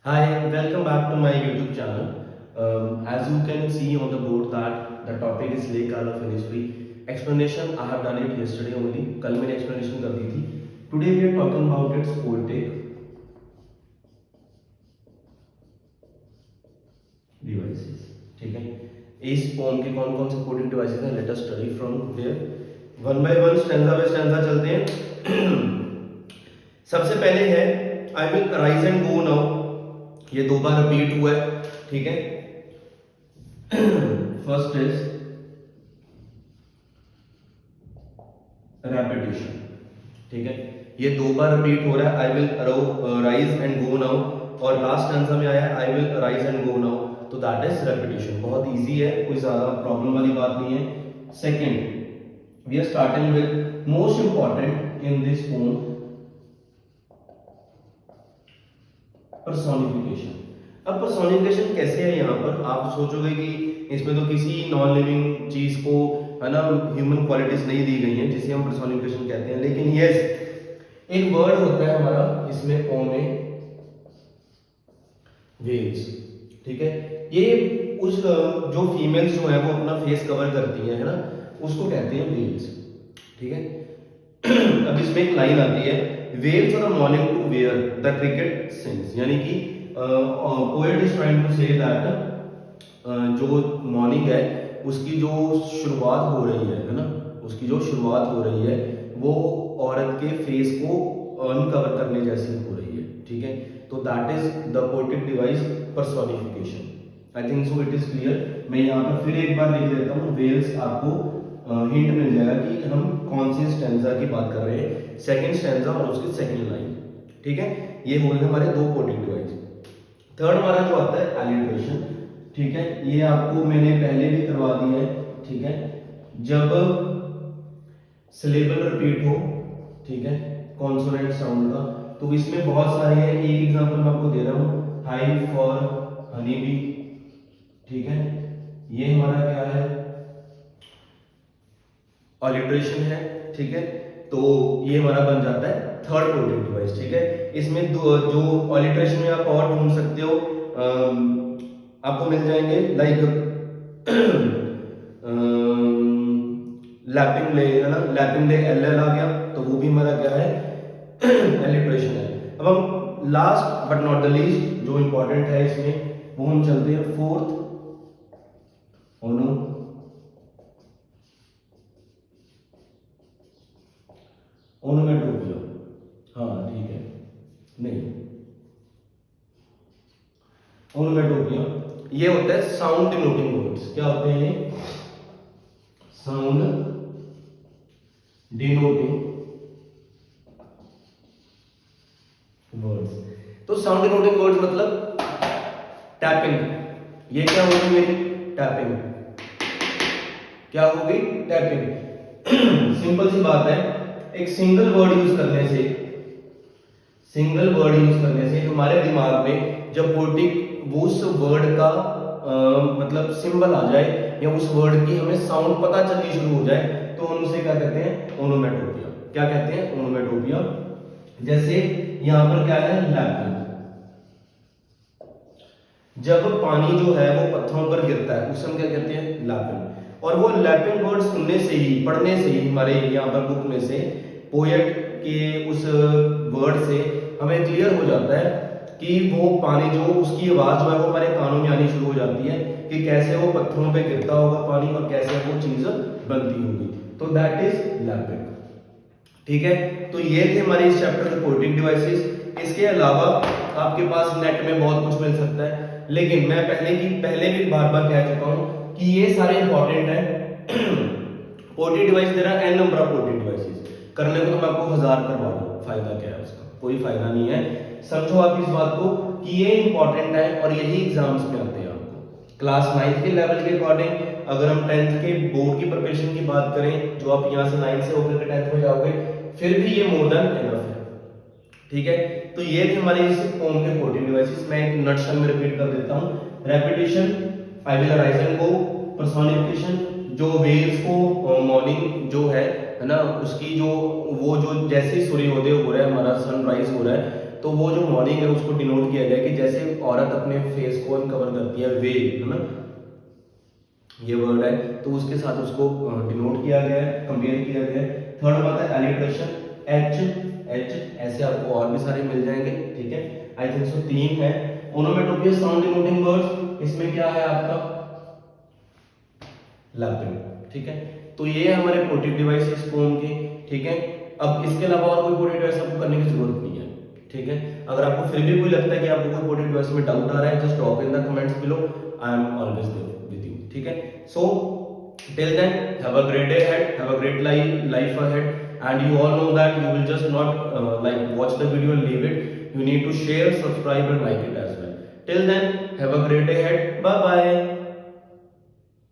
Hi, welcome back to my YouTube channel. As you can see on the board that the topic is Lake Isle of Innisfree. Explanation I have done it yesterday only. कल मैंने explanation कर दी थी. Today we are talking about its poetic devices. ठीक है. इस poem के कौन कौन से poetic devices हैं? Let us study from there. One by one stanza by stanza चलते हैं. सबसे पहले है I will arise and go now. ये दो बार रिपीट हुआ है. ठीक है. First is repetition. ठीक है. ये दो बार रिपीट हो रहा है. I will rise and go now. और लास्ट आंसर में आया है I will rise and go now. तो दैट इज रेपिटेशन. बहुत इजी है, कोई ज्यादा प्रॉब्लम वाली बात नहीं है. Second we are starting with most important in this poem, personification. अब पर्सोनिफिकेशन कैसे है यहाँ पर? आप सोचोगे कि इसमें तो किसी नॉन लिविंग चीज को, है ना, ह्यूमन क्वालिटीज नहीं दी गई हैं जिसे हम पर्सोनिफिकेशन कहते हैं. लेकिन यस, एक वर्ड होता है हमारा इसमें पोम में, वेल्स. ठीक है. ये उस जो फीमेल्स जो है वो अपना फेस कवर करती हैं, है ना, उसको कहते हैं वेल्स. ठीक है. अब इसमें एक लाइन आती है, veils are morning to where the cricket sings. यानी कि poet is trying to say that जो मॉर्निंग है उसकी जो शुरुआत हो रही है ना, उसकी जो शुरुआत हो रही है वो औरत के फेस को अनकवर करने जैसी हो रही है. ठीक है. तो that is the poetic device personification. I think so it is clear. मैं यहाँ पर फिर एक बार लिख देता हूँ. वेल्स आपको हिंट मिल जाएगा कि हम कौन से स्टैंजा की बात कर रहे हैं. सेकंड स्टैंजा और उसकी सेकंड लाइन. ठीक है. ये हो गए हमारे दो पोएटिक डिवाइस. थर्ड हमारा जो आता है एलिट्रेशन. ठीक है. ये आपको मैंने पहले भी करवा दिया है. ठीक है. जब सिलेबल रिपीट हो, ठीक है, कॉन्सोनेंट साउंड का, तो इसमें बहुत सारे हैं. एक एग्जांपल मैं आपको दे रहा हूं, हाई फॉर हनी बी. ठीक है. ये हमारा क्या है? ऑलिट्रेशन है. ठीक है. तो ये हमारा बन जाता है थर्ड पोएटिक डिवाइस. ठीक है. इसमें जो ऑलिट्रेशन में आप और ढूंढ सकते हो, आपको मिल जाएंगे लाइक लैपिंग ले, है ना, लैपिंग ले एल एल आ गया, तो वो भी हमारा क्या है? एलिट्रेशन है. अब हम last but not the least जो इंपॉर्टेंट है इसमें, वो हम चलते हैं फोर्थ ओनो ओनोमेटोपिया. हाँ ठीक है. नहीं, ओनोमेटोपिया ये होता है साउंड डिनोटिंग वर्ड्स. क्या होते हैं ये? Sound denoting words. तो साउंड डिनोटिंग वर्ड्स मतलब टैपिंग. ये क्या होगी मेरी? टैपिंग. क्या होगी? टैपिंग. सिंपल सी बात है. एक सिंगल वर्ड यूज करने से, सिंगल वर्ड यूज करने से हमारे दिमाग में जब पोएटिक उस वर्ड का मतलब सिंबल आ जाए या उस वर्ड की हमें साउंड पता चलनी शुरू हो जाए, तो हम उसे क्या कहते हैं? ओनोमेटोपिया. क्या कहते हैं? ओनोमेटोपिया. जैसे यहां पर क्या है? लैपिंग. जब पानी जो है वो पत्थरों पर गिरता है उसे हम क्या कहते हैं? लैपिंग. और वो लैपिंग वर्ड सुनने से ही, पढ़ने से ही, हमारे यहाँ पर बुक में से पोएट के उस वर्ड से हमें क्लियर हो जाता है कि वो पानी जो, उसकी आवाज जो है वो हमारे कानों में आनी शुरू हो जाती है कि कैसे वो पत्थरों पे गिरता होगा पानी और कैसे वो चीज बनती होगी. तो दैट इज लैपिंग. ठीक है. तो ये थे हमारे इस चैप्टर के पोएटिक डिवाइसेस. इसके अलावा आपके पास नेट में बहुत कुछ मिल सकता है, लेकिन मैं पहले भी बार बार कह चुका हूं कि ये सारे इंपॉर्टेंट है. पोएटिक डिवाइस दे रहा है an number of poetic devices. करने को तो मैं आपको 1000 करवा दूं, फायदा क्या है उसका? कोई फायदा नहीं है. समझो आप इस बात को कि ये इंपॉर्टेंट है और यही एग्जाम्स में आते हैं आपको. क्लास 9 के लेवल के अकॉर्डिंग, अगर हम 10th के बोर्ड की प्रिपरेशन की बात करें, जो आप यहाँ से 9 से होकर के 10th में जाओगे, फिर भी ये मोर देन एनफ है. ठीक है. तो ये थे हमारे इस पोम के पोएटिक डिवाइसेस. मैं एक नटशल में रिपीट कर देता हूं. Repetition, I will rise and go. Personification, जो वेल्स को मॉर्निंग जो है ना, उसकी जो वो जो जैसे सूर्योदय हो रहा है, हमारा सनराइज हो रहा है, तो वो जो मॉर्निंग है उसको डिनोट किया गया कि जैसे औरत अपने फेस को अनकवर करती है, वेल है ना, ये वर्ड है, तो उसके साथ उसको डिनोट किया गया है, कंपेयर किया गया है। थर्ड बात है एलिट्रेशन, एच, ऐसे आपको और भी सारे मिल जाएंगे, ठीक है। आई थिंक सो 3 है। ओनोमेटोपिया साउंड डिनोटिंग वर्ड्स, इसमें क्या है आपका लैपिंग, ठीक है। तो ये है हमारे पोएटिक डिवाइसेस पोएम के, ठीक है। अब इसके अलावा और कोई पोएटिक डिवाइस आपको करने की जरूरत नहीं है, ठीक है। अगर आपको फिर भी कोई लगता है कि आपको कोई पोएटिक डिवाइस में डाउट आ रहा है, just drop in the comments below, I am always there with you, ठीक है। So till then have a great day ahead, have a great life ahead, and you all know that you will just not like watch the video and leave it. You need to share, subscribe and like it as well. Till then, have a great day ahead. Bye bye.